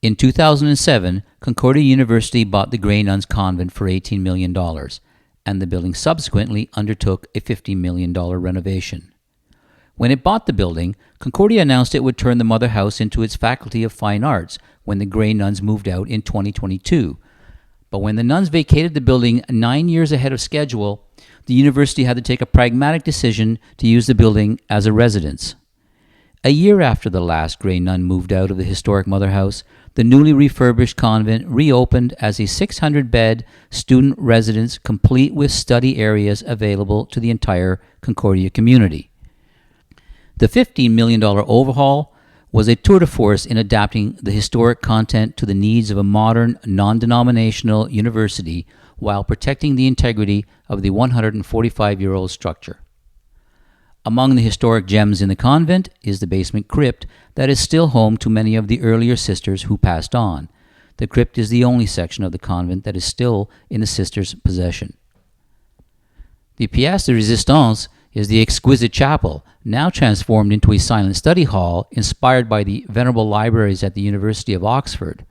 In 2007, Concordia University bought the Grey Nuns Convent for $18 million, and the building subsequently undertook a $50 million renovation. When it bought the building, Concordia announced it would turn the mother house into its Faculty of Fine Arts when the Grey Nuns moved out in 2022. But when the nuns vacated the building 9 years ahead of schedule, the university had to take a pragmatic decision to use the building as a residence. A year after the last Grey Nun moved out of the historic mother house, the newly refurbished convent reopened as a 600-bed student residence complete with study areas available to the entire Concordia community. The $15 million overhaul was a tour de force in adapting the historic content to the needs of a modern, non-denominational university while protecting the integrity of the 145-year-old structure. Among the historic gems in the convent is the basement crypt that is still home to many of the earlier sisters who passed on. The crypt is the only section of the convent that is still in the sisters' possession. The pièce de résistance is the exquisite chapel, now transformed into a silent study hall inspired by the venerable libraries at the University of Oxford.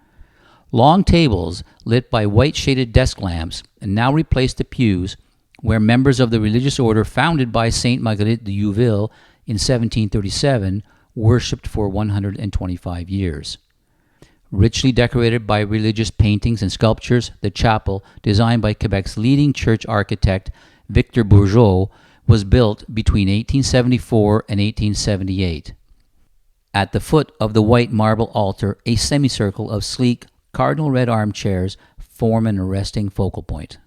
Long tables lit by white-shaded desk lamps now replace the pews where members of the religious order founded by Sainte Marguerite de Youville in 1737 worshipped for 125 years. Richly decorated by religious paintings and sculptures, the chapel, designed by Quebec's leading church architect Victor Bourgeot, was built between 1874 and 1878. At the foot of the white marble altar, a semicircle of sleek cardinal red armchairs form an arresting focal point.